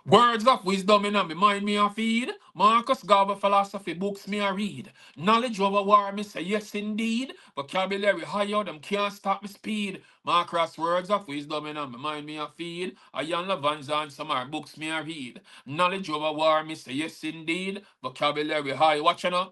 Words of wisdom in my mind me a feed. Marcus Garvey philosophy books me a read. Knowledge over war me say yes indeed. Vocabulary higher them can't stop me speed. Marcus words of wisdom in my mind me a feed. I Jan Lavanza and some more books me a read. Knowledge over war me say yes indeed. Vocabulary high. Watch you know.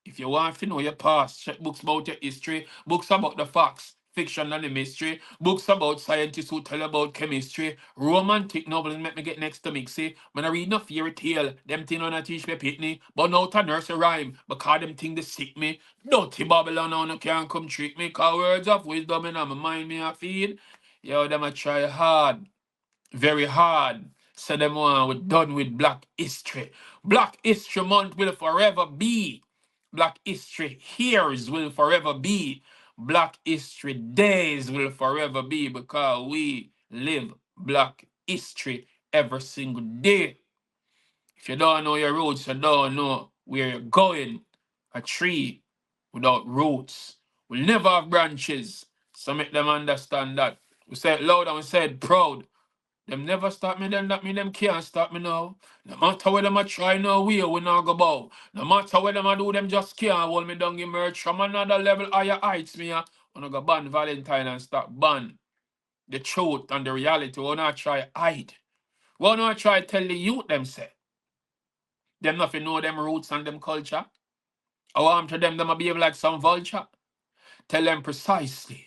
If you want to know your past, check books about your history, books about the facts, fiction and the mystery, books about scientists who tell about chemistry, romantic novels make me get next to me. See, when I read no fairy tale, them thing on a teach me pitney, but now to nurse a rhyme, because them thing they sick me. Dirty Babylon on no can come trick me, cause words of wisdom in my mind me a feed. Yo, them a try hard very hard. Say them one, we're done with Black History. Black History Month will forever be. Black History Years will forever be. Black History Days will forever be because we live Black History every single day. If you don't know your roots, you don't know where you're going. A tree without roots will never have branches. So make them understand that. We say it loud and we say it proud. Them never stop me then, that mean them can't stop me now. No matter where them a try no way, we not go bow. No matter where them a do, them just can't hold me down in merch from another level higher heights me. Wanna go ban Valentine and stop ban the truth and the reality. We not try hide. We not try tell the youth them say. Them nothing know them roots and them culture. I want to them a behave like some vulture. Tell them precisely